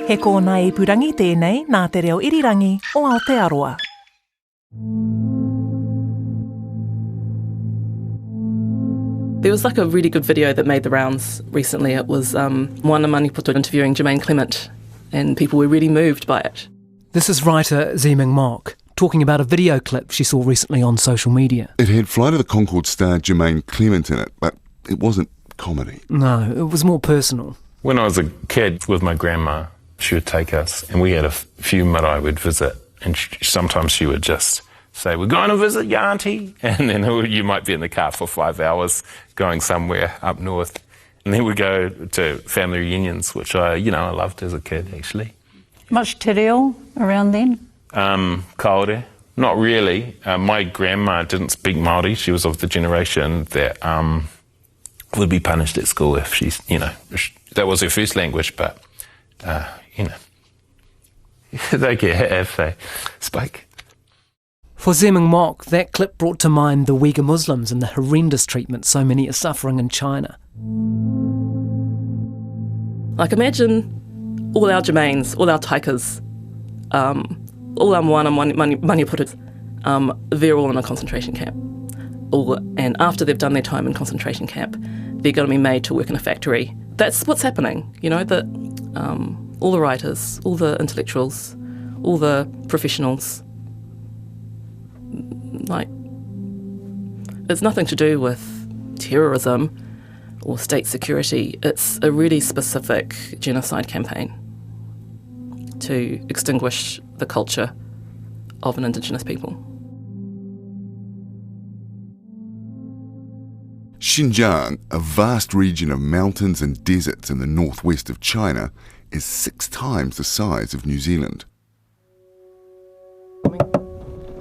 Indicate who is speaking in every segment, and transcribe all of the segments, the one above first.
Speaker 1: He kōna I purangi tēnei nā te reo irirangi o Aotearoa.
Speaker 2: There was like a really good video that made the rounds recently. It was Moana Maniputo interviewing Jermaine Clement, and people were really moved by it.
Speaker 3: This is writer Zealand Uighur talking about a video clip she saw recently on social media.
Speaker 4: It had Flight of the Conchords star Jermaine Clement in it, but it wasn't comedy.
Speaker 3: No, it was more personal.
Speaker 5: When I was a kid with my grandma, she would take us, and we had a few marae we'd visit, and sometimes she would just say, "We're going to visit your auntie," and then you might be in the car for 5 hours going somewhere up north. And then we go to family reunions, which I loved as a kid, actually.
Speaker 6: Much te reo around then?
Speaker 5: Kaore. Not really. My grandma didn't speak Māori. She was of the generation that would be punished at school if she's, that was her first language, but, they get hit if they speak.
Speaker 3: For Zealand Uighur, that clip brought to mind the Uighur Muslims and the horrendous treatment so many are suffering in China.
Speaker 2: Like, imagine all our Jermaines, all our Taikas, all our Moana Maniputas, they're all in a concentration camp. And after they've done their time in concentration camp, they're going to be made to work in a factory. That's what's happening, that all the writers, all the intellectuals, all the professionals, it's nothing to do with terrorism or state security. It's a really specific genocide campaign to extinguish the culture of an indigenous people.
Speaker 4: Xinjiang, a vast region of mountains and deserts in the northwest of China, is 6 times the size of New Zealand.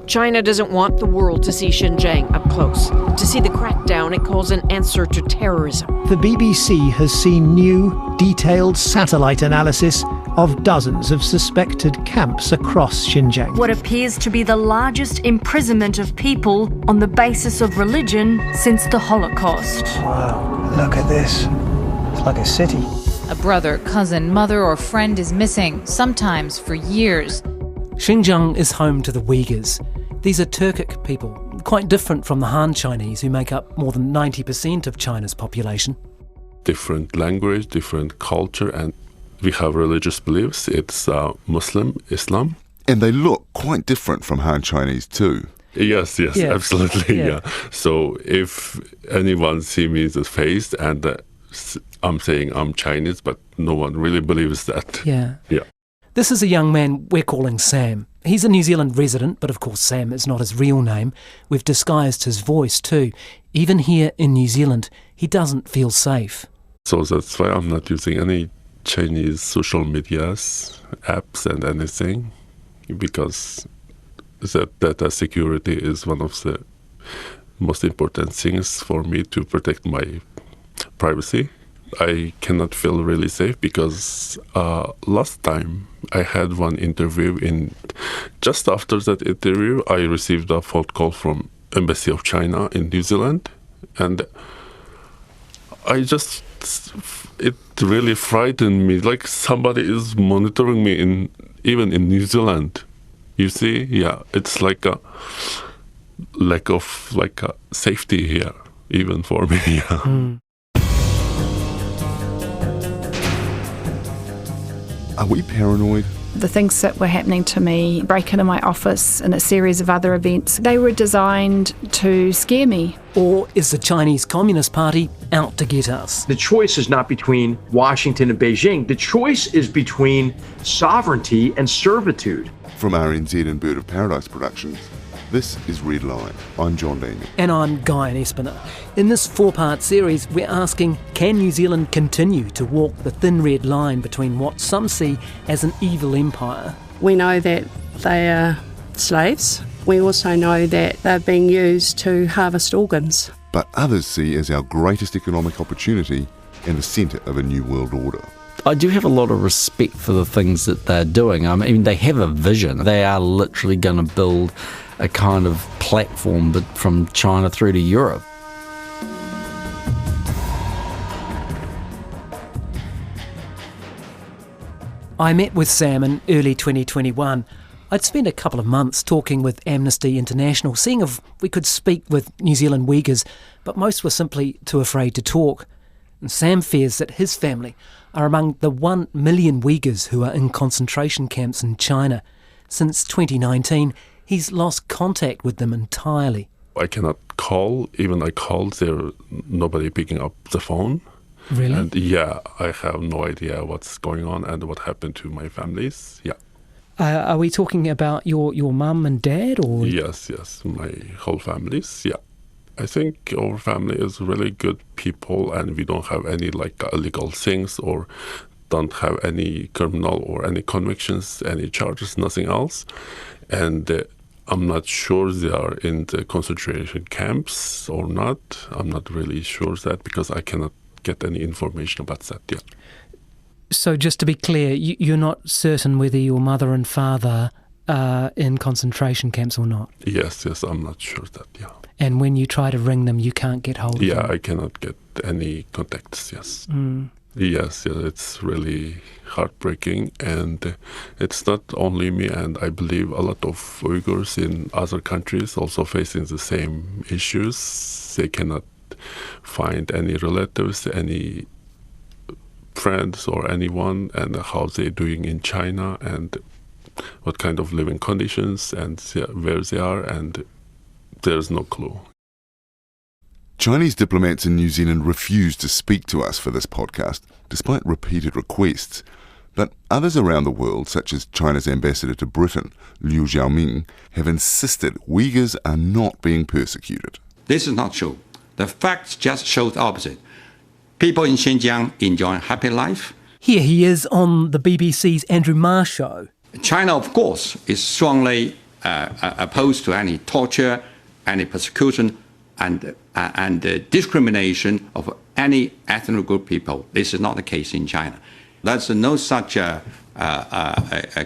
Speaker 7: China doesn't want the world to see Xinjiang up close, to see the crackdown it calls an answer to terrorism.
Speaker 8: The BBC has seen new, detailed satellite analysis of dozens of suspected camps across Xinjiang.
Speaker 9: What appears to be the largest imprisonment of people on the basis of religion since the Holocaust.
Speaker 10: Wow, look at this. It's like a city.
Speaker 11: A brother, cousin, mother or friend is missing, sometimes for years.
Speaker 3: Xinjiang is home to the Uighurs. These are Turkic people, quite different from the Han Chinese, who make up more than 90% of China's population.
Speaker 12: Different language, different culture, and we have religious beliefs. It's Muslim, Islam.
Speaker 4: And they look quite different from Han Chinese too.
Speaker 12: Yes, yeah. Absolutely, yeah. So if anyone sees me in the face and I'm saying I'm Chinese, but no one really believes that.
Speaker 3: Yeah.
Speaker 12: Yeah.
Speaker 3: This is a young man we're calling Sam. He's a New Zealand resident, but of course Sam is not his real name. We've disguised his voice too. Even here in New Zealand, he doesn't feel safe.
Speaker 12: So that's why I'm not using any Chinese social medias, apps and anything, because that data security is one of the most important things for me to protect my privacy. I cannot feel really safe because last time I had one interview, just after that interview I received a phone call from Embassy of China in New Zealand, and it really frightened me, like somebody is monitoring me even in New Zealand. You see, it's like a lack of safety here, even for me.
Speaker 4: Are we paranoid?
Speaker 13: The things that were happening to me, break into my office and a series of other events, they were designed to scare me.
Speaker 3: Or is the Chinese Communist Party out to get us?
Speaker 14: The choice is not between Washington and Beijing. The choice is between sovereignty and servitude.
Speaker 4: From RNZ and Bird of Paradise Productions, this is Red Line. I'm John Daniell.
Speaker 3: And I'm Guyon Espiner. In this 4-part series, we're asking, can New Zealand continue to walk the thin red line between what some see as an evil empire?
Speaker 15: We know that they are slaves. We also know that they're being used to harvest organs.
Speaker 4: But others see as our greatest economic opportunity and the centre of a new world order.
Speaker 16: I do have a lot of respect for the things that they're doing. I mean, they have a vision. They are literally going to build a kind of platform but from China through to Europe.
Speaker 3: I met with Sam in early 2021. I'd spent a couple of months talking with Amnesty International, seeing if we could speak with New Zealand Uighurs, but most were simply too afraid to talk. And Sam fears that his family are among the 1 million Uighurs who are in concentration camps in China. Since 2019, he's lost contact with them entirely.
Speaker 12: I cannot call. Even I called, there's nobody picking up the phone.
Speaker 3: Really?
Speaker 12: And yeah, I have no idea what's going on and what happened to my families. Yeah.
Speaker 3: Are we talking about your mum and dad, or?
Speaker 12: Yes, my whole families, yeah. I think our family is really good people, and we don't have any illegal things, or don't have any criminal or any convictions, any charges, nothing else. And I'm not sure they are in the concentration camps or not. I'm not really sure that, because I cannot get any information about that yet.
Speaker 3: So just to be clear, you're not certain whether your mother and father are in concentration camps or not?
Speaker 12: Yes, I'm not sure that, yeah.
Speaker 3: And when you try to ring them, you can't get hold of them?
Speaker 12: Yeah, I cannot get any contacts, yes. Yes, it's really heartbreaking, and it's not only me, and I believe a lot of Uyghurs in other countries also facing the same issues. They cannot find any relatives, any friends or anyone, and how they're doing in China, and what kind of living conditions, and where they are, and there's no clue.
Speaker 4: Chinese diplomats in New Zealand refused to speak to us for this podcast, despite repeated requests. But others around the world, such as China's ambassador to Britain, Liu Xiaoming, have insisted Uyghurs are not being persecuted.
Speaker 17: This is not true. The facts just show the opposite. People in Xinjiang enjoy a happy life.
Speaker 3: Here he is on the BBC's Andrew Marr show.
Speaker 17: China, of course, is strongly opposed to any torture, any persecution, and discrimination of any ethnic group people. This is not the case in China. There's no such a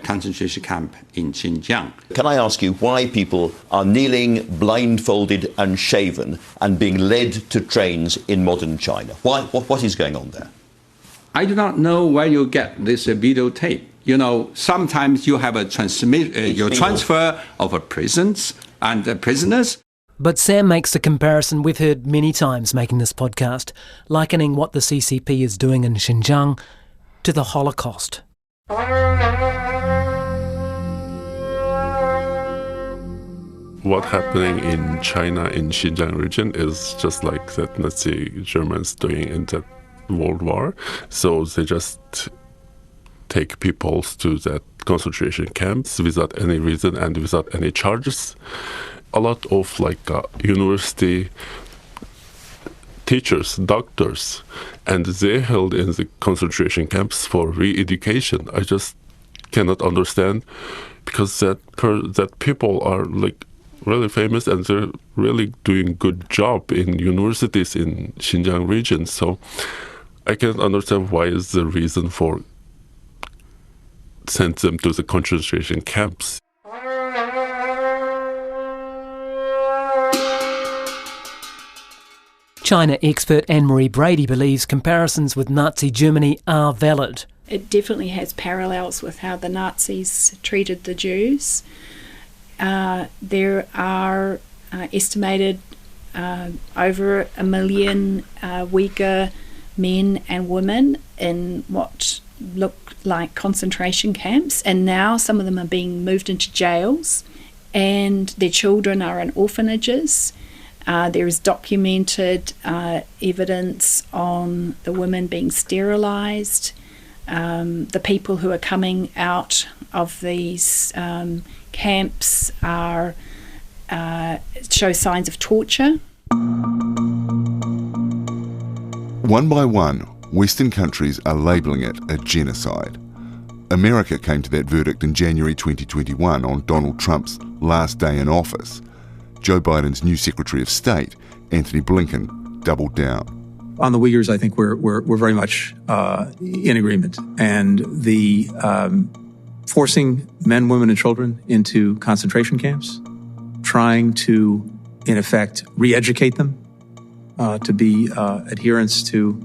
Speaker 17: concentration camp in Xinjiang.
Speaker 18: Can I ask you why people are kneeling, blindfolded and shaven and being led to trains in modern China? Why? What is going on there?
Speaker 17: I do not know where you get this videotape. You know, sometimes you have a transfer of prisons and prisoners.
Speaker 3: But Sam makes the comparison we've heard many times making this podcast, likening what the CCP is doing in Xinjiang to the Holocaust.
Speaker 12: What's happening in China, in Xinjiang region, is just like that Nazi Germans doing in that World War. So they just take people to that concentration camps without any reason and without any charges. A lot of university teachers, doctors, and they held in the concentration camps for re-education. I just cannot understand, because that people are really famous and they're really doing good job in universities in Xinjiang region. So I can't understand why is the reason for send them to the concentration camps.
Speaker 3: China expert Anne-Marie Brady believes comparisons with Nazi Germany are valid.
Speaker 13: It definitely has parallels with how the Nazis treated the Jews. There are estimated over 1 million Uyghur men and women in what look like concentration camps, and now some of them are being moved into jails, and their children are in orphanages. There is documented evidence on the women being sterilised. The people who are coming out of these camps show signs of torture.
Speaker 4: One by one, Western countries are labelling it a genocide. America came to that verdict in January 2021 on Donald Trump's last day in office. Joe Biden's new Secretary of State, Anthony Blinken, doubled down.
Speaker 19: On the Uyghurs, I think we're very much in agreement. And the forcing men, women, and children into concentration camps, trying to, in effect, re-educate them to be adherents to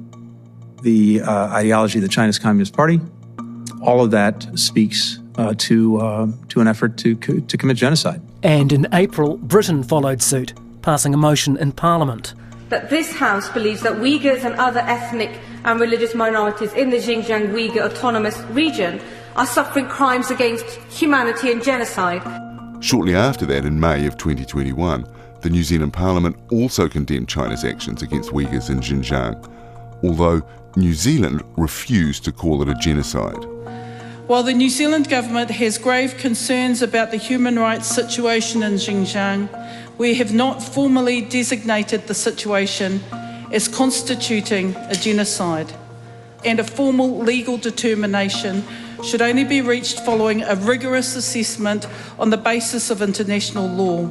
Speaker 19: the ideology of the Chinese Communist Party, all of that speaks to an effort to commit genocide.
Speaker 3: And in April, Britain followed suit, passing a motion in Parliament.
Speaker 20: That this House believes that Uyghurs and other ethnic and religious minorities in the Xinjiang Uighur Autonomous Region are suffering crimes against humanity and genocide.
Speaker 4: Shortly after that, in May of 2021, the New Zealand Parliament also condemned China's actions against Uyghurs in Xinjiang, although New Zealand refused to call it a genocide.
Speaker 21: While the New Zealand government has grave concerns about the human rights situation in Xinjiang, we have not formally designated the situation as constituting a genocide, and a formal legal determination should only be reached following a rigorous assessment on the basis of international law.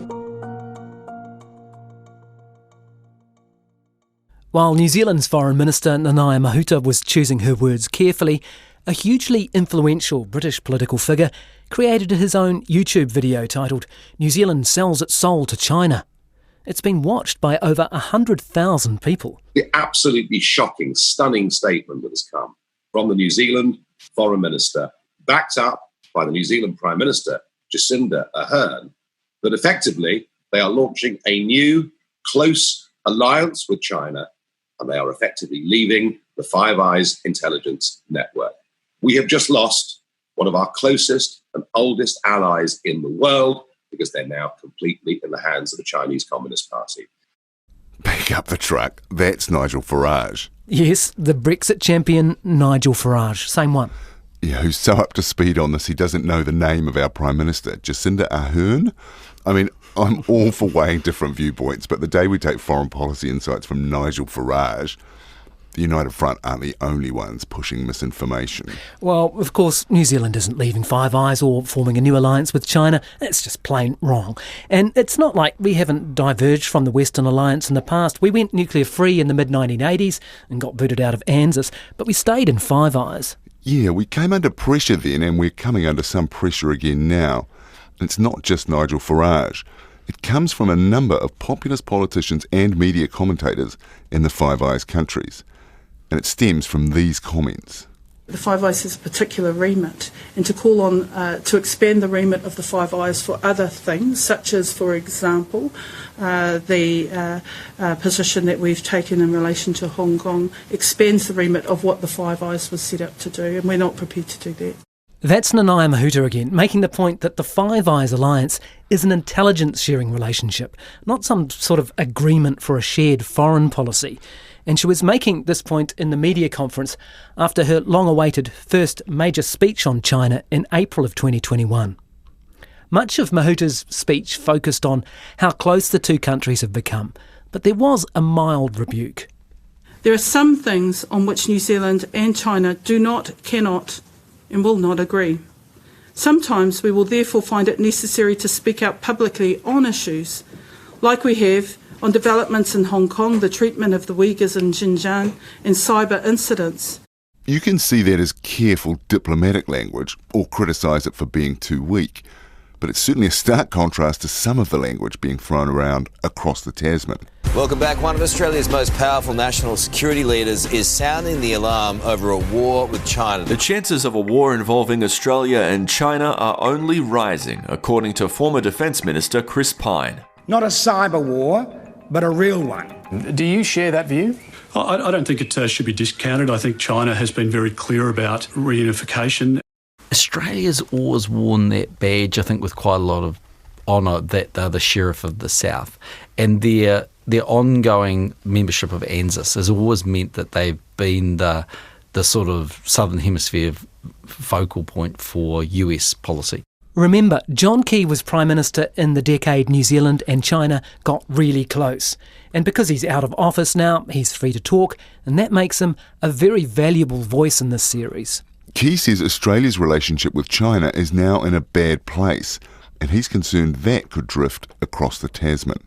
Speaker 3: While New Zealand's Foreign Minister Nanaia Mahuta was choosing her words carefully, a hugely influential British political figure created his own YouTube video titled "New Zealand Sells Its Soul to China." It's been watched by over 100,000 people.
Speaker 22: The absolutely shocking, stunning statement that has come from the New Zealand Foreign Minister, backed up by the New Zealand Prime Minister, Jacinda Ardern, that effectively they are launching a new close alliance with China, and they are effectively leaving the Five Eyes intelligence network. We have just lost one of our closest and oldest allies in the world because they're now completely in the hands of the Chinese Communist Party.
Speaker 4: Pick up the truck. That's Nigel Farage.
Speaker 3: Yes, the Brexit champion Nigel Farage, same one.
Speaker 4: Yeah, who's so up to speed on this he doesn't know the name of our Prime Minister, Jacinda Ardern. I mean, I'm all for weighing different viewpoints, but the day we take foreign policy insights from Nigel Farage, the United Front aren't the only ones pushing misinformation.
Speaker 3: Well, of course, New Zealand isn't leaving Five Eyes or forming a new alliance with China. It's just plain wrong. And it's not like we haven't diverged from the Western alliance in the past. We went nuclear-free in the mid-1980s and got booted out of ANZUS, but we stayed in Five Eyes.
Speaker 4: Yeah, we came under pressure then, and we're coming under some pressure again now. And it's not just Nigel Farage. It comes from a number of populist politicians and media commentators in the Five Eyes countries. And it stems from these comments.
Speaker 21: The Five Eyes has a particular remit, and to call on to expand the remit of the Five Eyes for other things, such as, for example, the position that we've taken in relation to Hong Kong, expands the remit of what the Five Eyes was set up to do, and we're not prepared to do that.
Speaker 3: That's Nanaia Mahuta again, making the point that the Five Eyes alliance is an intelligence-sharing relationship, not some sort of agreement for a shared foreign policy. And she was making this point in the media conference after her long-awaited first major speech on China in April of 2021. Much of Mahuta's speech focused on how close the two countries have become, but there was a mild rebuke.
Speaker 21: There are some things on which New Zealand and China do not, cannot, and will not agree. Sometimes we will therefore find it necessary to speak out publicly on issues, like we have on developments in Hong Kong, the treatment of the Uyghurs in Xinjiang, and cyber incidents.
Speaker 4: You can see that as careful diplomatic language, or criticise it for being too weak, but it's certainly a stark contrast to some of the language being thrown around across the Tasman.
Speaker 23: Welcome back. One of Australia's most powerful national security leaders is sounding the alarm over a war with China.
Speaker 24: The chances of a war involving Australia and China are only rising, according to former Defence Minister Chris Pyne.
Speaker 25: Not a cyber war, but a real one.
Speaker 26: Do you share that view?
Speaker 27: I don't think it should be discounted. I think China has been very clear about reunification.
Speaker 16: Australia's always worn that badge, I think, with quite a lot of honour, that they're the sheriff of the South. And their ongoing membership of ANZUS has always meant that they've been the sort of Southern Hemisphere focal point for US policy.
Speaker 3: Remember, John Key was Prime Minister in the decade New Zealand and China got really close. And because he's out of office now, he's free to talk, and that makes him a very valuable voice in this series.
Speaker 4: Key says Australia's relationship with China is now in a bad place, and he's concerned that could drift across the Tasman.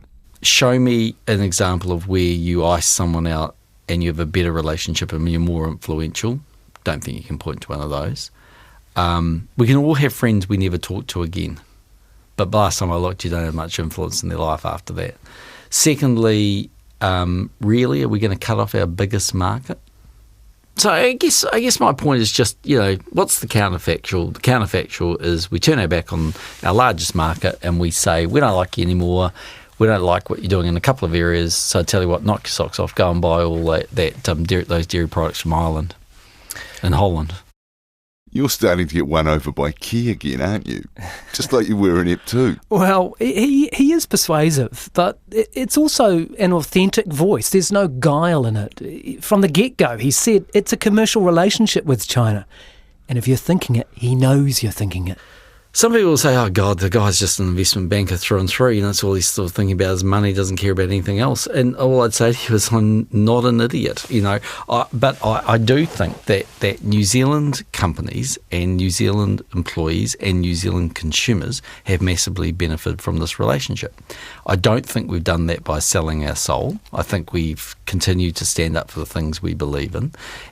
Speaker 16: Show me an example of where you ice someone out and you have a better relationship and you're more influential. Don't think you can point to one of those. We can all have friends we never talk to again, but by last time I looked, you don't have much influence in their life after that. Secondly, really, are we going to cut off our biggest market? So I guess my point is just, what's the counterfactual? The counterfactual is we turn our back on our largest market and we say, we don't like you anymore. We don't like what you're doing in a couple of areas. So I tell you what, knock your socks off, go and buy all those dairy products from Ireland and Holland.
Speaker 4: You're starting to get won over by Key again, aren't you? Just like you were in EP 2.
Speaker 3: Well, he is persuasive, but it's also an authentic voice. There's no guile in it. From the get-go, he said it's a commercial relationship with China. And if you're thinking it, he knows you're thinking it.
Speaker 16: Some people will say, oh, God, the guy's just an investment banker through and through. That's all he's sort of thinking about is money, doesn't care about anything else. And all I'd say to you is I'm not an idiot, But I do think that New Zealand companies and New Zealand employees and New Zealand consumers have massively benefited from this relationship. I don't think we've done that by selling our soul. I think we've continued to stand up for the things we believe in.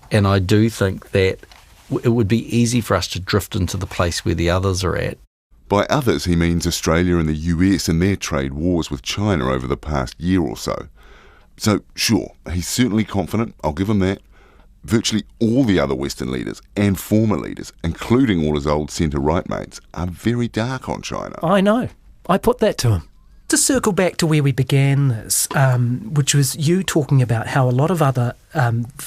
Speaker 16: And I do think that it would be easy for us to drift into the place where the others are at.
Speaker 4: By others, he means Australia and the US and their trade wars with China over the past year or so. So, sure, he's certainly confident, I'll give him that. Virtually all the other Western leaders and former leaders, including all his old centre-right mates, are very dark on China.
Speaker 3: I know. I put that to him. To circle back to where we began this, which was you talking about how a lot of other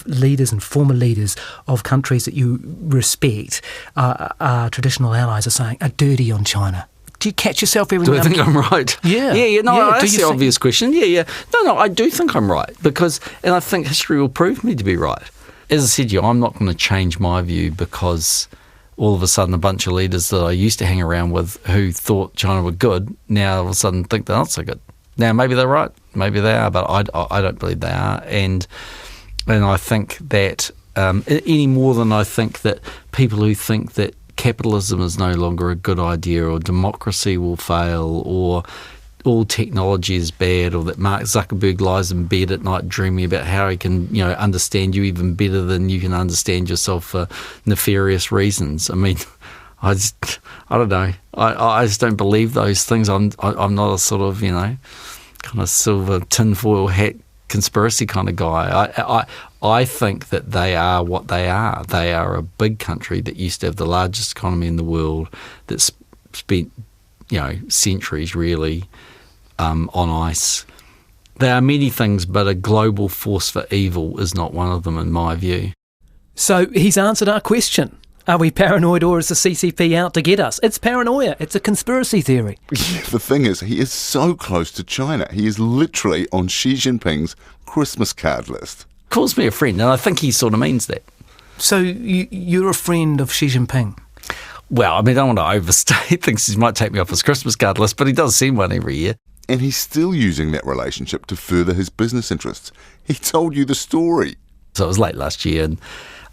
Speaker 3: leaders and former leaders of countries that you respect, traditional allies, are saying are dirty on China. Do you catch yourself every
Speaker 16: Do I think I'm right?
Speaker 3: Yeah.
Speaker 16: No, that's the obvious question. Yeah. No, I do think I'm right and I think history will prove me to be right. As I said to you, I'm not going to change my view because all of a sudden a bunch of leaders that I used to hang around with who thought China were good now all of a sudden think they're not so good. Now, maybe they're right, maybe they are, but I don't believe they are. And I think that any more than I think that people who think that capitalism is no longer a good idea or democracy will fail or all technology is bad or that Mark Zuckerberg lies in bed at night dreaming about how he can, understand you even better than you can understand yourself for nefarious reasons. I mean, I don't know. I just don't believe those things. I'm not a sort of, kind of silver tinfoil hat conspiracy kind of guy. I think that they are what they are. They are a big country that used to have the largest economy in the world that spent, centuries really on ice. There are many things, but a global force for evil is not one of them in my view.
Speaker 3: So he's answered our question. Are we paranoid or is the CCP out to get us? It's paranoia. It's a conspiracy theory.
Speaker 4: The thing is, he is so close to China. He is literally on Xi Jinping's Christmas card list.
Speaker 16: Calls me a friend, and I think he sort of means that.
Speaker 3: So you're a friend of Xi Jinping?
Speaker 16: Well, I mean, I don't want to overstate things. He might take me off his Christmas card list, but he does send one every year.
Speaker 4: And he's still using that relationship to further his business interests. He told you the story.
Speaker 16: So it was late last year, and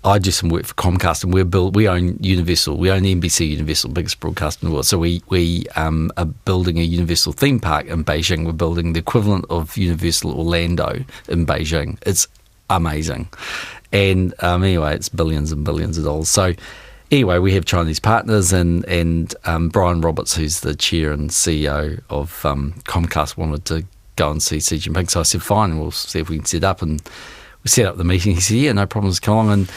Speaker 16: I do some work for Comcast, and we own Universal. We own NBC Universal, biggest broadcaster in the world. So we are building a Universal theme park in Beijing. We're building the equivalent of Universal Orlando in Beijing. It's amazing. And anyway, it's billions and billions of dollars. So anyway, we have Chinese partners, and Brian Roberts, who's the chair and CEO of Comcast, wanted to go and see Xi Jinping. So I said, fine, we'll see if we can set up. And we set up the meeting. He said, yeah, no problems, come along. And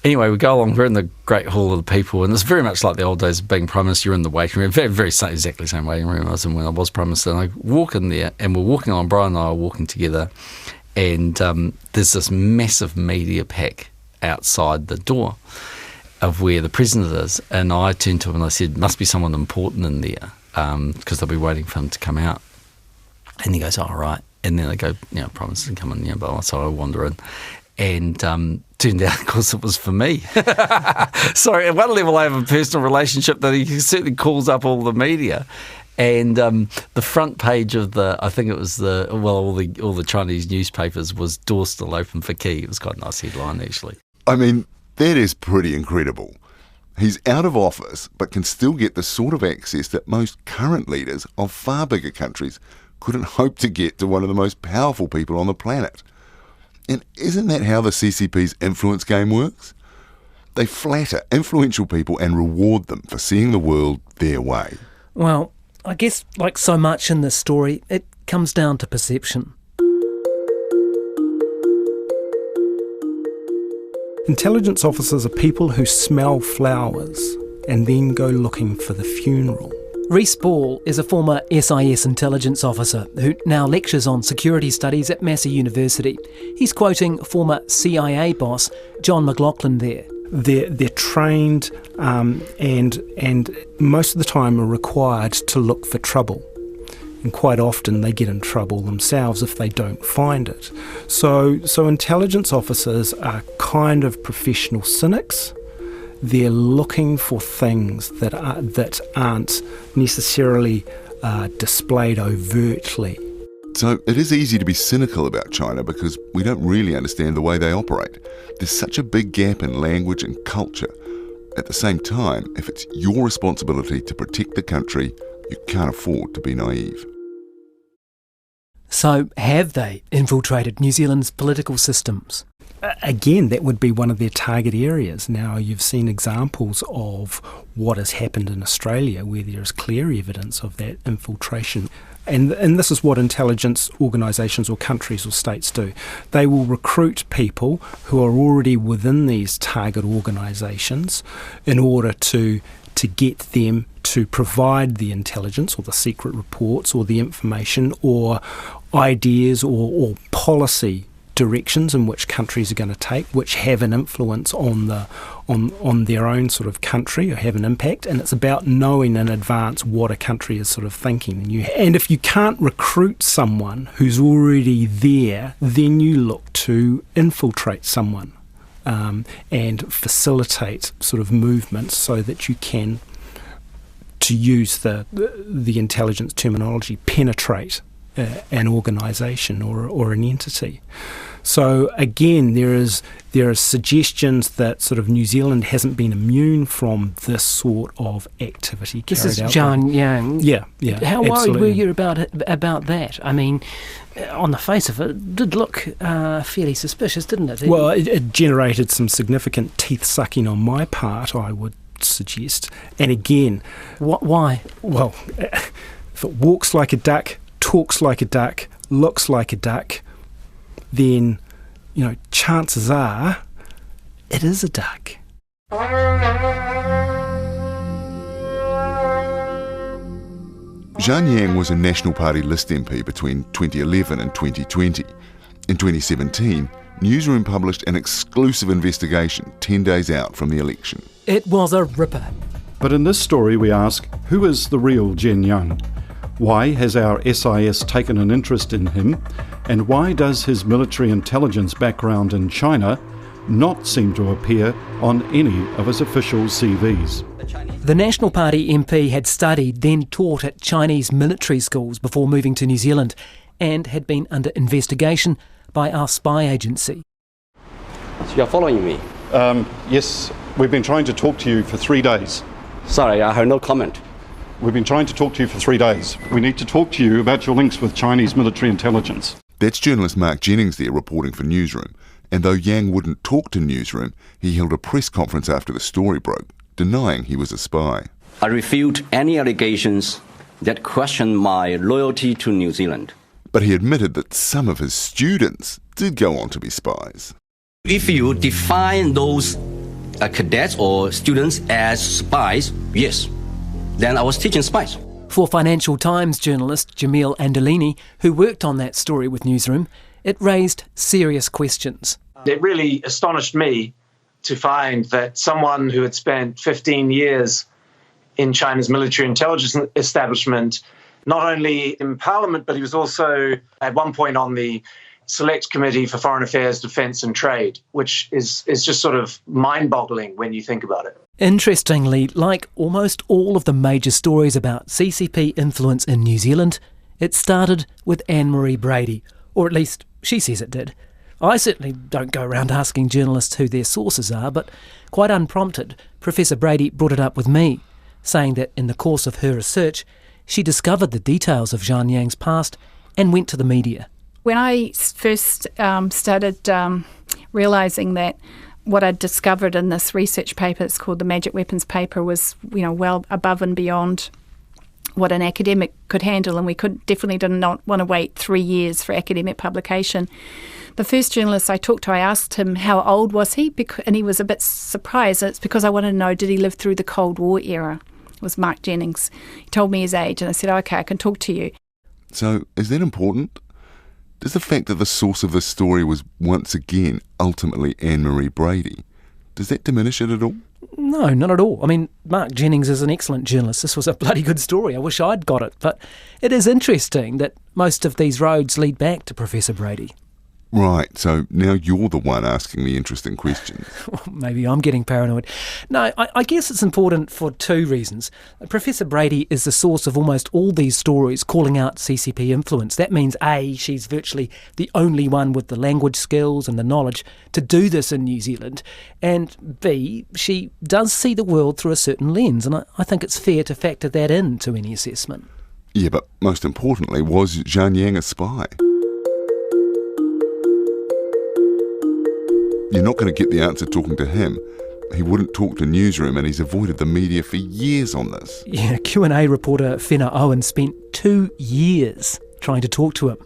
Speaker 16: anyway, we go along. We're in the great hall of the people, and it's very much like the old days of being Prime Minister. You're in the waiting room, exactly the same waiting room I was in when I was Prime Minister. And I walk in there, and we're walking along. Brian and I are walking together, and there's this massive media pack outside the door of where the president is. And I turned to him and I said, must be someone important in there because they'll be waiting for him to come out. And he goes, all right. And then they go, Prime Minister, come in, but so I wander in. And turned out, of course, it was for me. Sorry, at one level I have a personal relationship that he certainly calls up all the media. And the front page of I think it was all the Chinese newspapers was door still open for Key. It was quite a nice headline, actually.
Speaker 4: I mean, that is pretty incredible. He's out of office, but can still get the sort of access that most current leaders of far bigger countries couldn't hope to get to one of the most powerful people on the planet. And isn't that how the CCP's influence game works? They flatter influential people and reward them for seeing the world their way.
Speaker 3: Well, I guess like so much in this story, it comes down to perception.
Speaker 1: Intelligence officers are people who smell flowers and then go looking for the funeral.
Speaker 3: Rhys Ball is a former SIS intelligence officer who now lectures on security studies at Massey University. He's quoting former CIA boss John McLaughlin there.
Speaker 1: They're trained and most of the time are required to look for trouble. And quite often they get in trouble themselves if they don't find it. So intelligence officers are kind of professional cynics. They're looking for things that aren't necessarily displayed overtly.
Speaker 4: So it is easy to be cynical about China because we don't really understand the way they operate. There's such a big gap in language and culture. At the same time, if it's your responsibility to protect the country, you can't afford to be naive.
Speaker 3: So have they infiltrated New Zealand's political systems?
Speaker 1: Again, that would be one of their target areas. Now, you've seen examples of what has happened in Australia where there is clear evidence of that infiltration. And this is what intelligence organisations or countries or states do. They will recruit people who are already within these target organisations in order to get them to provide the intelligence or the secret reports or the information or ideas or policy directions in which countries are going to take, which have an influence on their own sort of country or have an impact. And it's about knowing in advance what a country is sort of thinking. And if you can't recruit someone who's already there, then you look to infiltrate someone and facilitate sort of movements so that you can, to use the intelligence terminology, penetrate an organisation or an entity. So again, there are suggestions that sort of New Zealand hasn't been immune from this sort of activity carried out.
Speaker 3: This is Jian.
Speaker 1: Yeah.
Speaker 3: How
Speaker 1: absolutely.
Speaker 3: worried were you about that? I mean, on the face of it did look fairly suspicious, didn't it?
Speaker 1: Well, it generated some significant teeth sucking on my part, I would suggest. And again,
Speaker 3: why?
Speaker 1: Well, if it walks like a duck, talks like a duck, looks like a duck, then, chances are it is a duck.
Speaker 4: Jian was a National Party list MP between 2011 and 2020. In 2017, Newsroom published an exclusive investigation 10 days out from the election.
Speaker 3: It was a ripper.
Speaker 2: But in this story we ask, who is the real Jian? Why has our SIS taken an interest in him? And why does his military intelligence background in China not seem to appear on any of his official CVs?
Speaker 3: The National Party MP had studied, then taught at Chinese military schools before moving to New Zealand and had been under investigation by our spy agency.
Speaker 5: So you're following me?
Speaker 2: Yes, we've been trying to talk to you for 3 days.
Speaker 5: Sorry, I have no comment.
Speaker 2: We've been trying to talk to you for 3 days. We need to talk to you about your links with Chinese military intelligence.
Speaker 4: That's journalist Mark Jennings there reporting for Newsroom. And though Yang wouldn't talk to Newsroom, he held a press conference after the story broke, denying he was a spy.
Speaker 5: I refute any allegations that question my loyalty to New Zealand.
Speaker 4: But he admitted that some of his students did go on to be spies.
Speaker 5: If you define those cadets or students as spies, yes, then I was teaching spies.
Speaker 3: For Financial Times journalist Jamil Andolini, who worked on that story with Newsroom, it raised serious questions.
Speaker 6: It really astonished me to find that someone who had spent 15 years in China's military intelligence establishment, not only in Parliament, but he was also at one point on the Select Committee for Foreign Affairs, Defence and Trade, which is just sort of mind-boggling when you think about it.
Speaker 3: Interestingly, like almost all of the major stories about CCP influence in New Zealand, it started with Anne-Marie Brady, or at least she says it did. I certainly don't go around asking journalists who their sources are, but quite unprompted, Professor Brady brought it up with me, saying that in the course of her research, she discovered the details of Jian Yang's past and went to the media.
Speaker 7: When I first started realising that what I'd discovered in this research paper, it's called the Magic Weapons paper, was well above and beyond what an academic could handle, and we definitely did not want to wait 3 years for academic publication. The first journalist I talked to, I asked him how old was he, and he was a bit surprised. It's because I wanted to know, did he live through the Cold War era? It was Mark Jennings. He told me his age, and I said, okay, I can talk to you.
Speaker 4: So, is that important? Does the fact that the source of the story was once again ultimately Anne-Marie Brady, does that diminish it at all?
Speaker 3: No, not at all. I mean, Mark Jennings is an excellent journalist. This was a bloody good story. I wish I'd got it. But it is interesting that most of these roads lead back to Professor Brady.
Speaker 4: Right, so now you're the one asking the interesting questions.
Speaker 3: Maybe I'm getting paranoid. No, I guess it's important for two reasons. Professor Brady is the source of almost all these stories calling out CCP influence. That means A, she's virtually the only one with the language skills and the knowledge to do this in New Zealand, and B, she does see the world through a certain lens, and I think it's fair to factor that into any assessment.
Speaker 4: Yeah, but most importantly, was Xinjiang a spy? You're not going to get the answer talking to him. He wouldn't talk to Newsroom, and he's avoided the media for years on this.
Speaker 3: Yeah, Q&A reporter Fenna Owen spent 2 years trying to talk to him.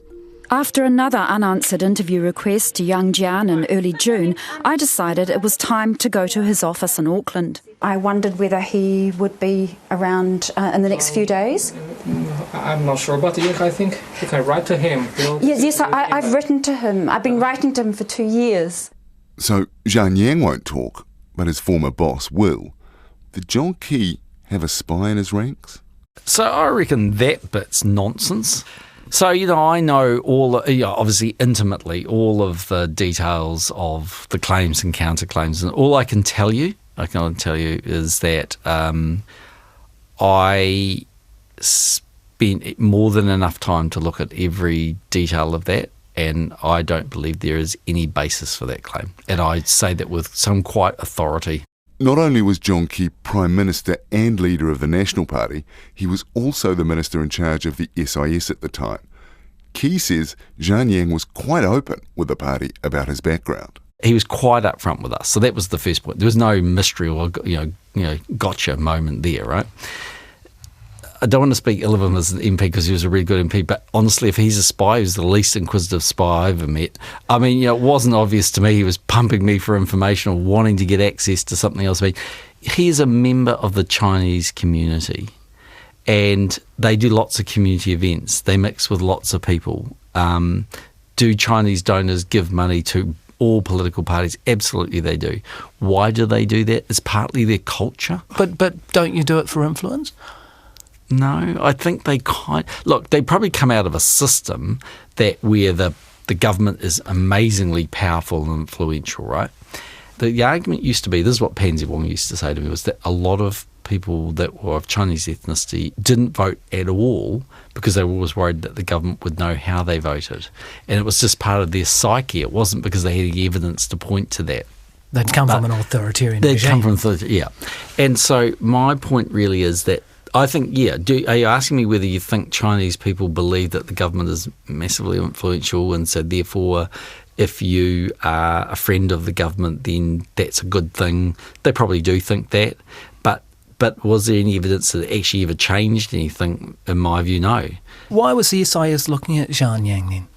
Speaker 8: After another unanswered interview request to young Jian in early June, I decided it was time to go to his office in Auckland. I wondered whether he would be around in the next few days.
Speaker 9: I'm not sure, but I think you can write to him.
Speaker 8: Yes, I've written to him. I've been writing to him for 2 years.
Speaker 4: So Xinjiang won't talk, but his former boss will. Did John Key have a spy in his ranks?
Speaker 16: So I reckon that bit's nonsense. So, I know obviously intimately, all of the details of the claims and counterclaims, and all I can tell you is that I spent more than enough time to look at every detail of that, and I don't believe there is any basis for that claim. And I say that with some quite authority.
Speaker 4: Not only was John Key Prime Minister and leader of the National Party, he was also the minister in charge of the SIS at the time. Key says Xinjiang was quite open with the party about his background.
Speaker 16: He was quite upfront with us, so that was the first point. There was no mystery or gotcha moment there, right? I don't want to speak ill of him as an MP because he was a really good MP, but honestly, if he's a spy, he's the least inquisitive spy I ever met. I mean, it wasn't obvious to me he was pumping me for information or wanting to get access to something else. I mean, he is a member of the Chinese community, and they do lots of community events. They mix with lots of people. Do Chinese donors give money to all political parties? Absolutely they do. Why do they do that? It's partly their culture.
Speaker 3: But don't you do it for influence?
Speaker 16: No, I think they they probably come out of a system where the government is amazingly powerful and influential, right? The argument used to be, this is what Pansy Wong used to say to me, was that a lot of people that were of Chinese ethnicity didn't vote at all because they were always worried that the government would know how they voted. And it was just part of their psyche. It wasn't because they had any evidence to point to that.
Speaker 3: They'd come from an authoritarian
Speaker 16: regime.
Speaker 3: They'd
Speaker 16: come from, yeah. And so my point really is that I think, are you asking me whether you think Chinese people believe that the government is massively influential, and so therefore if you are a friend of the government then that's a good thing? They probably do think that. But was there any evidence that it actually ever changed anything? In my view, no.
Speaker 3: Why was the SIS looking at Xinjiang then?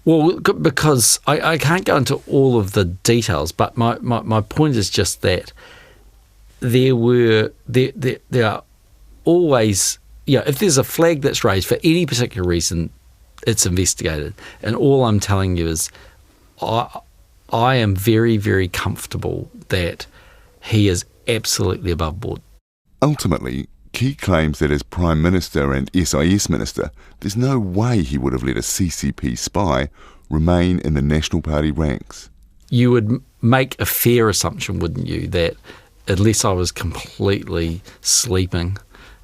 Speaker 16: Well, because I can't go into all of the details, but my point is just that there are always, if there's a flag that's raised for any particular reason, it's investigated. And all I'm telling you is I am very, very comfortable that he is absolutely above board.
Speaker 4: Ultimately, Key claims that as Prime Minister and SIS Minister, there's no way he would have let a CCP spy remain in the National Party ranks.
Speaker 16: You would make a fair assumption, wouldn't you, that unless I was completely sleeping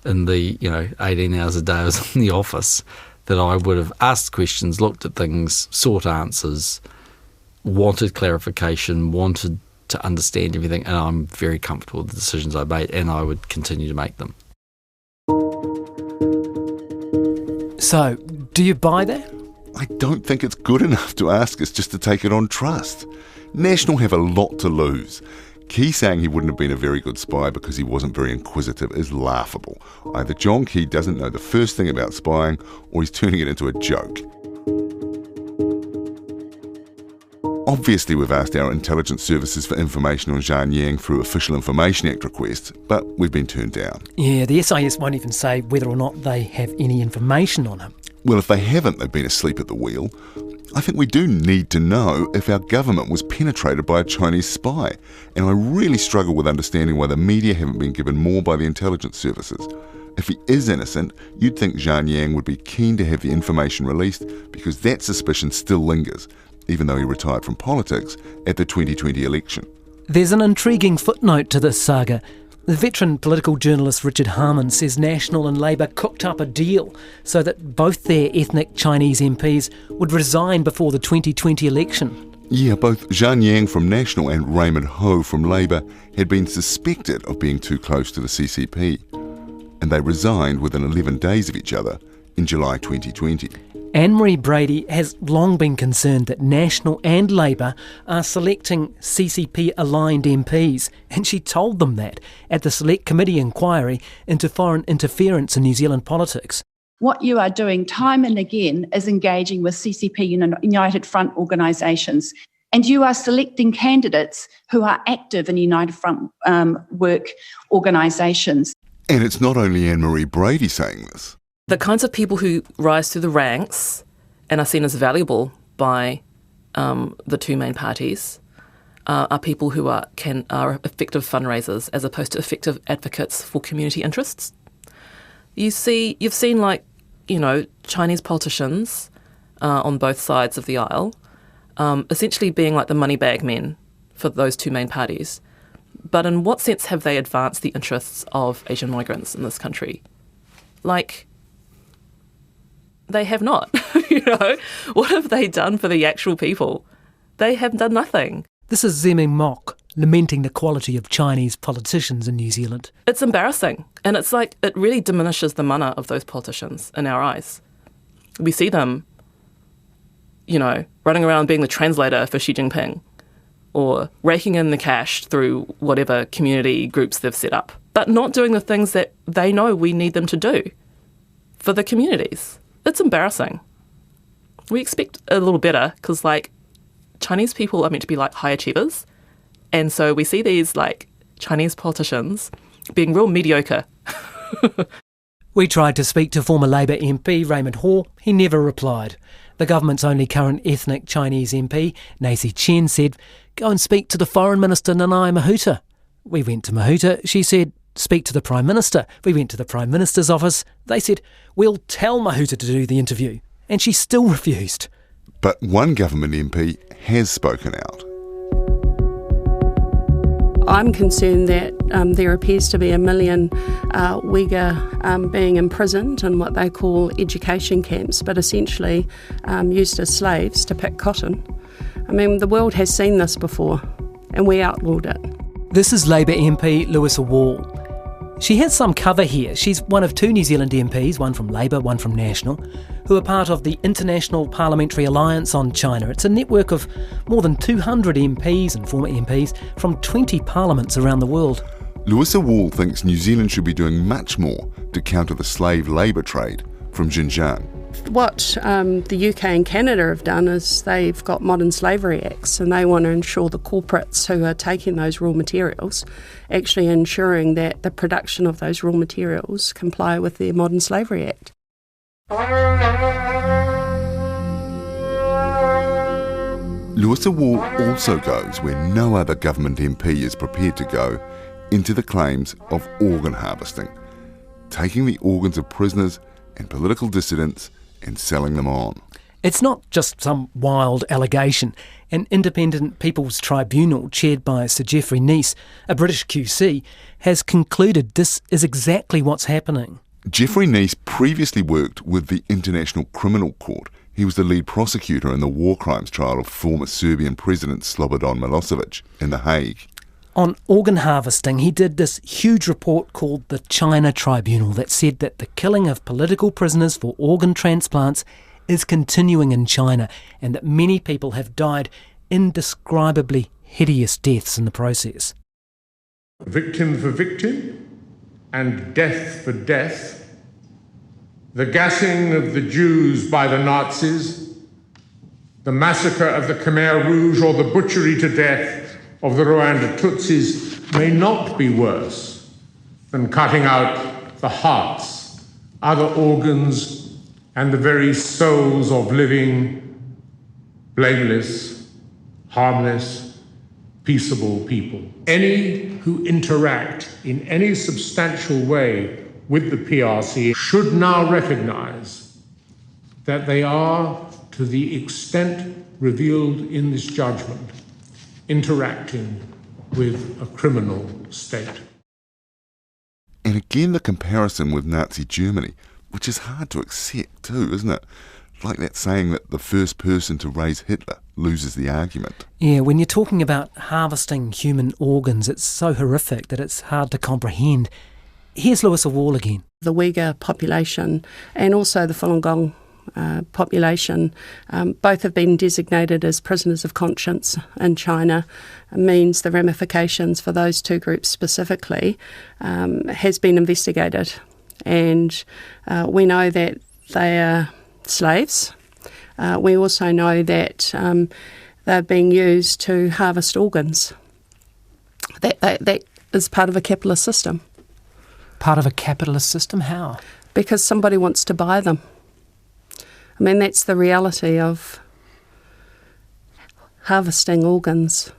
Speaker 16: in the 18 hours a day I was in the office, that I would have asked questions, looked at things, sought answers, wanted clarification, wanted to understand everything, and I'm very comfortable with the decisions I made, and I would continue to make them.
Speaker 3: So, do you buy that?
Speaker 4: I don't think it's good enough to ask us just to take it on trust. National have a lot to lose. Key saying he wouldn't have been a very good spy because he wasn't very inquisitive is laughable. Either John Key doesn't know the first thing about spying, or he's turning it into a joke. Obviously, we've asked our intelligence services for information on Xinjiang through Official Information Act requests, but we've been turned down.
Speaker 3: Yeah, the SIS won't even say whether or not they have any information on him.
Speaker 4: Well, if they haven't, they've been asleep at the wheel. I think we do need to know if our government was penetrated by a Chinese spy, and I really struggle with understanding why the media haven't been given more by the intelligence services. If he is innocent, you'd think Xinjiang would be keen to have the information released because that suspicion still lingers, even though he retired from politics at the 2020 election.
Speaker 3: There's an intriguing footnote to this saga. The veteran political journalist Richard Harman says National and Labour cooked up a deal so that both their ethnic Chinese MPs would resign before the 2020 election.
Speaker 4: Yeah, both Zhang Yang from National and Raymond Ho from Labour had been suspected of being too close to the CCP, and they resigned within 11 days of each other in July 2020.
Speaker 3: Anne-Marie Brady has long been concerned that National and Labour are selecting CCP-aligned MPs, and she told them that at the Select Committee inquiry into foreign interference in New Zealand politics.
Speaker 10: What you are doing time and again is engaging with CCP United Front organisations, and you are selecting candidates who are active in United Front work organisations.
Speaker 4: And it's not only Anne-Marie Brady saying this.
Speaker 11: The kinds of people who rise through the ranks and are seen as valuable by the two main parties are people who are effective fundraisers as opposed to effective advocates for community interests. You've seen Chinese politicians on both sides of the aisle essentially being like the money bag men for those two main parties. But in what sense have they advanced the interests of Asian migrants in this country? They have not. What have they done for the actual people? They have done nothing.
Speaker 3: This is Zeming Mok lamenting the quality of Chinese politicians in New Zealand.
Speaker 11: It's embarrassing, and it's like it really diminishes the mana of those politicians in our eyes. We see them, running around being the translator for Xi Jinping, or raking in the cash through whatever community groups they've set up, but not doing the things that they know we need them to do for the communities. It's embarrassing. We expect a little better because, Chinese people are meant to be high achievers. And so we see these, Chinese politicians being real mediocre.
Speaker 3: We tried to speak to former Labour MP Raymond Ho. He never replied. The government's only current ethnic Chinese MP, Nacy Chen, said, "Go and speak to the Foreign Minister Nanaia Mahuta." We went to Mahuta. She said, "Speak to the Prime Minister." We went to the Prime Minister's office. They said, "We'll tell Mahuta to do the interview." And she still refused.
Speaker 4: But one government MP has spoken out.
Speaker 14: I'm concerned that there appears to be 1 million Uighur being imprisoned in what they call education camps, but essentially used as slaves to pick cotton. The world has seen this before, and we outlawed it.
Speaker 3: This is Labour MP Louisa Wall. She has some cover here. She's one of 2 New Zealand MPs, one from Labour, one from National, who are part of the International Parliamentary Alliance on China. It's a network of more than 200 MPs and former MPs from 20 parliaments around the world.
Speaker 4: Louisa Wall thinks New Zealand should be doing much more to counter the slave labour trade from Xinjiang.
Speaker 14: What the UK and Canada have done is they've got modern slavery acts, and they want to ensure the corporates who are taking those raw materials actually ensuring that the production of those raw materials comply with the Modern Slavery Act.
Speaker 4: Louisa Wall also goes where no other government MP is prepared to go, into the claims of organ harvesting, taking the organs of prisoners and political dissidents and selling them on.
Speaker 3: It's not just some wild allegation. An independent People's Tribunal chaired by Sir Geoffrey Nice, a British QC, has concluded this is exactly what's happening.
Speaker 4: Geoffrey Nice previously worked with the International Criminal Court. He was the lead prosecutor in the war crimes trial of former Serbian President Slobodan Milosevic in The Hague.
Speaker 3: On organ harvesting, he did this huge report called the China Tribunal that said that the killing of political prisoners for organ transplants is continuing in China and that many people have died indescribably hideous deaths in the process.
Speaker 12: Victim for victim and death for death, the gassing of the Jews by the Nazis, the massacre of the Khmer Rouge or the butchery to death of the Rwanda Tutsis may not be worse than cutting out the hearts, other organs, and the very souls of living, blameless, harmless, peaceable people. Any who interact in any substantial way with the PRC should now recognize that they are, to the extent revealed in this judgment, interacting with a criminal state.
Speaker 4: And again, the comparison with Nazi Germany, which is hard to accept too, isn't it? Like that saying that the first person to raise Hitler loses the argument.
Speaker 3: Yeah, when you're talking about harvesting human organs, it's so horrific that it's hard to comprehend. Here's Lewis of Wall again.
Speaker 14: The Uighur population and also the Falun Gong population, both have been designated as prisoners of conscience in China. It means the ramifications for those two groups specifically has been investigated. And we know that they are slaves. We also know that they're being used to harvest organs. That is part of a capitalist system.
Speaker 3: Part of a capitalist system? How?
Speaker 14: Because somebody wants to buy them. I mean, that's the reality of harvesting organs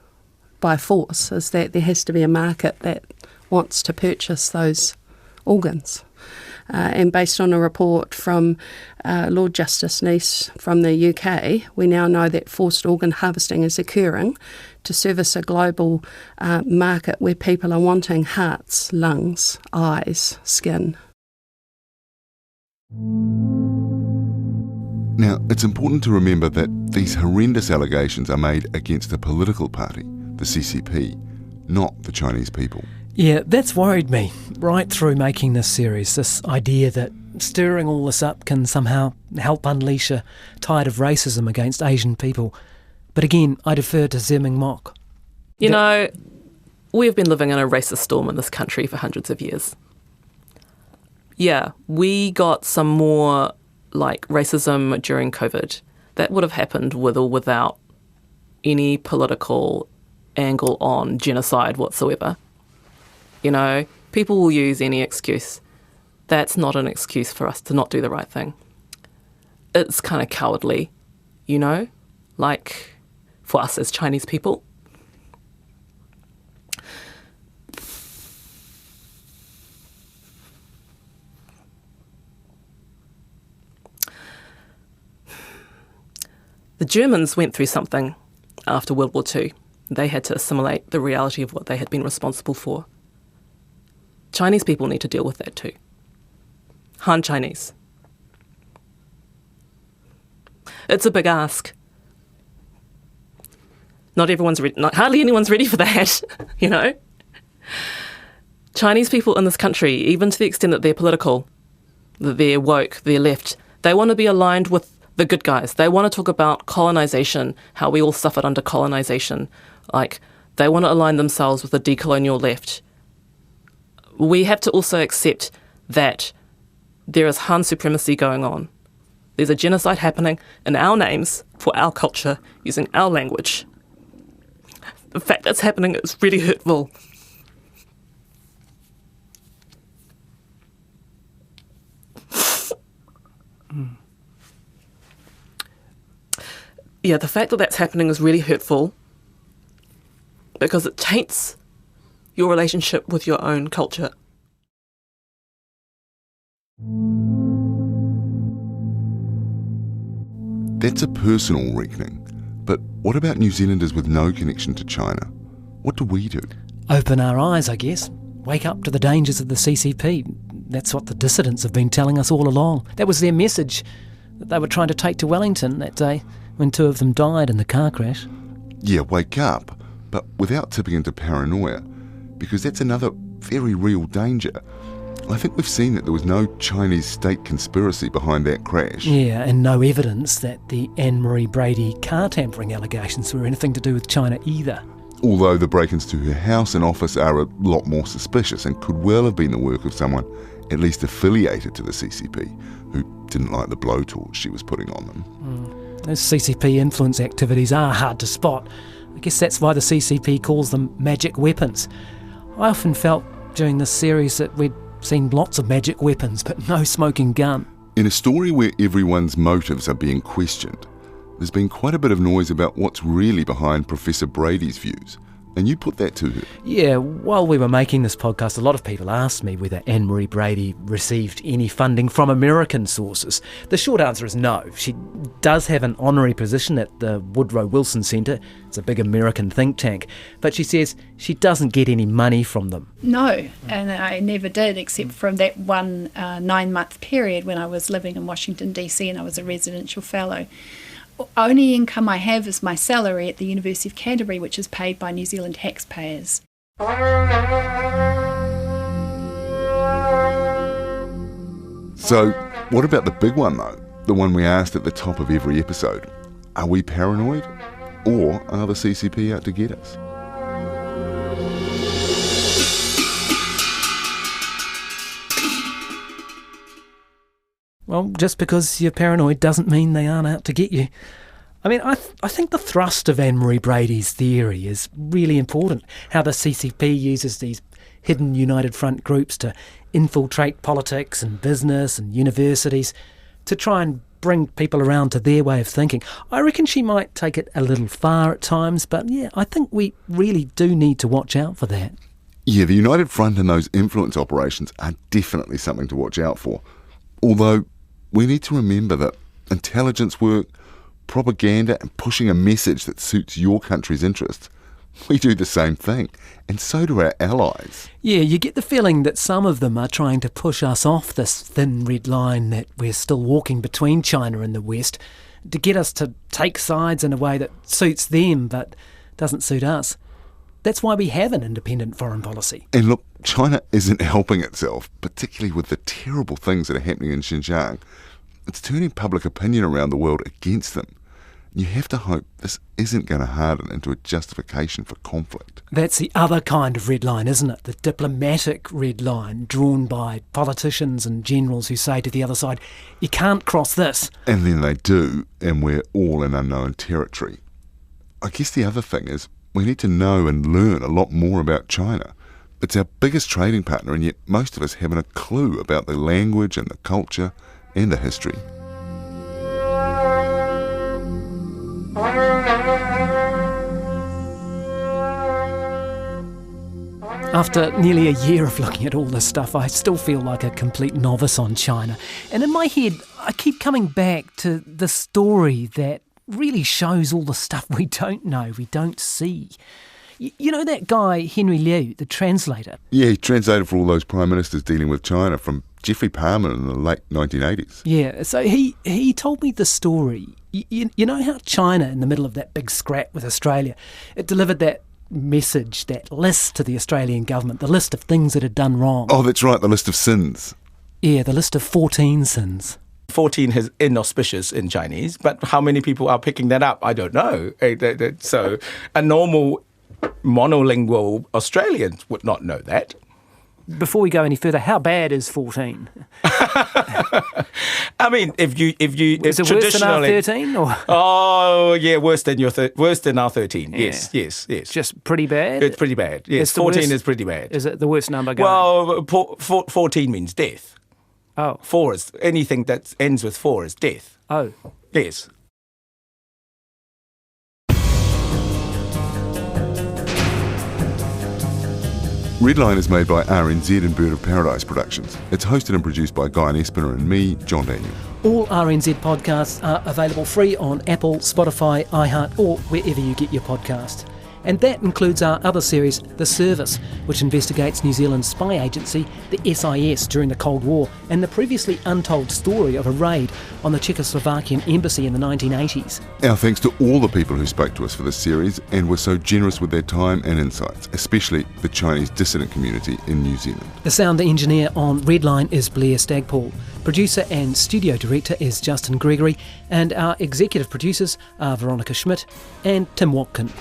Speaker 14: by force, is that there has to be a market that wants to purchase those organs. And based on a report from Lord Justice Nice from the UK, we now know that forced organ harvesting is occurring to service a global market where people are wanting hearts, lungs, eyes, skin.
Speaker 4: Now, it's important to remember that these horrendous allegations are made against a political party, the CCP, not the Chinese people.
Speaker 3: Yeah, that's worried me right through making this series, this idea that stirring all this up can somehow help unleash a tide of racism against Asian people. But again, I defer to Zeming Mok.
Speaker 11: You know, we've been living in a racist storm in this country for hundreds of years. Yeah, we got some more like racism during COVID. That would have happened with or without any political angle on genocide whatsoever. You know, people will use any excuse. That's not an excuse for us to not do the right thing. It's kind of cowardly, you know, like for us as Chinese people. The Germans went through something after World War II. They had to assimilate the reality of what they had been responsible for. Chinese people need to deal with that too. Han Chinese. It's a big ask. Hardly anyone's ready for that, you know? Chinese people in this country, even to the extent that they're political, that they're woke, they're left, they want to be aligned with the good guys. They want to talk about colonization, how we all suffered under colonization. Like, they want to align themselves with the decolonial left. We have to also accept that there is Han supremacy going on. There's a genocide happening in our names for our culture, using our language. The fact that's happening is really hurtful. Yeah, the fact that that's happening is really hurtful because it taints your relationship with your own culture.
Speaker 4: That's a personal reckoning. But what about New Zealanders with no connection to China? What do we do?
Speaker 3: Open our eyes, I guess. Wake up to the dangers of the CCP. That's what the dissidents have been telling us all along. That was their message that they were trying to take to Wellington that day when two of them died in the car crash.
Speaker 4: Yeah, wake up, but without tipping into paranoia, because that's another very real danger. I think we've seen that there was no Chinese state conspiracy behind that crash.
Speaker 3: Yeah, and no evidence that the Anne-Marie Brady car tampering allegations were anything to do with China either.
Speaker 4: Although the break-ins to her house and office are a lot more suspicious and could well have been the work of someone at least affiliated to the CCP who didn't like the blowtorch she was putting on them.
Speaker 3: Those CCP influence activities are hard to spot. I guess that's why the CCP calls them magic weapons. I often felt during this series that we'd seen lots of magic weapons, but no smoking gun.
Speaker 4: In a story where everyone's motives are being questioned, there's been quite a bit of noise about what's really behind Professor Brady's views. And you put that to her.
Speaker 3: Yeah, while we were making this podcast, a lot of people asked me whether Anne-Marie Brady received any funding from American sources. The short answer is no. She does have an honorary position at the Woodrow Wilson Centre. It's a big American think tank. But she says she doesn't get any money from them.
Speaker 7: No, and I never did, except from that one 9-month period when I was living in Washington, D.C. and I was a residential fellow. Only income I have is my salary at the University of Canterbury, which is paid by New Zealand taxpayers.
Speaker 4: So, what about the big one though? The one we asked at the top of every episode. Are we paranoid? Or are the CCP out to get us?
Speaker 3: Well, just because you're paranoid doesn't mean they aren't out to get you. I mean, I think the thrust of Anne-Marie Brady's theory is really important. How the CCP uses these hidden United Front groups to infiltrate politics and business and universities to try and bring people around to their way of thinking. I reckon she might take it a little far at times, but yeah, I think we really do need to watch out for that.
Speaker 4: Yeah, the United Front and those influence operations are definitely something to watch out for. Although we need to remember that intelligence work, propaganda and pushing a message that suits your country's interests, we do the same thing, and so do our allies.
Speaker 3: Yeah, you get the feeling that some of them are trying to push us off this thin red line that we're still walking between China and the West, to get us to take sides in a way that suits them but doesn't suit us. That's why we have an independent foreign policy.
Speaker 4: And look, China isn't helping itself, particularly with the terrible things that are happening in Xinjiang. It's turning public opinion around the world against them. You have to hope this isn't going to harden into a justification for conflict.
Speaker 3: That's the other kind of red line, isn't it? The diplomatic red line drawn by politicians and generals who say to the other side, you can't cross this.
Speaker 4: And then they do, and we're all in unknown territory. I guess the other thing is we need to know and learn a lot more about China. It's our biggest trading partner, and yet most of us haven't a clue about the language and the culture and the history.
Speaker 3: After nearly a year of looking at all this stuff, I still feel like a complete novice on China. And in my head, I keep coming back to the story that really shows all the stuff we don't know, we don't see. You know that guy, Henry Liu, the translator?
Speaker 4: Yeah, he translated for all those prime ministers dealing with China from Geoffrey Palmer in the late 1980s.
Speaker 3: Yeah, so he told me the story. You know how China, in the middle of that big scrap with Australia, it delivered that message, that list to the Australian government, the list of things that had done wrong.
Speaker 4: Oh, that's right, the list of sins.
Speaker 3: Yeah, the list of 14 sins.
Speaker 13: 14 is inauspicious in Chinese, but how many people are picking that up? I don't know. So a normal monolingual Australian would not know that.
Speaker 3: Before we go any further, how bad is 14?
Speaker 13: I mean, if
Speaker 3: is it worse than our 13? Or?
Speaker 13: Oh, yeah, worse than our 13. Yeah. Yes.
Speaker 3: Just pretty bad?
Speaker 13: It's pretty bad. Yes, 14 is pretty bad.
Speaker 3: Is it the worst number going?
Speaker 13: Well, 14 means death.
Speaker 3: Oh.
Speaker 13: 4 is anything that ends with 4 is death.
Speaker 3: Oh.
Speaker 13: Yes.
Speaker 4: Redline is made by RNZ and Bird of Paradise Productions. It's hosted and produced by Guyon, Espiner and me, John Daniell.
Speaker 3: All RNZ podcasts are available free on Apple, Spotify, iHeart or wherever you get your podcasts. And that includes our other series, The Service, which investigates New Zealand's spy agency, the SIS, during the Cold War, and the previously untold story of a raid on the Czechoslovakian embassy in the 1980s.
Speaker 4: Our thanks to all the people who spoke to us for this series and were so generous with their time and insights, especially the Chinese dissident community in New Zealand.
Speaker 3: The sound engineer on Redline is Blair Stagpole. Producer and studio director is Justin Gregory, and our executive producers are Veronica Schmidt and Tim Watkin.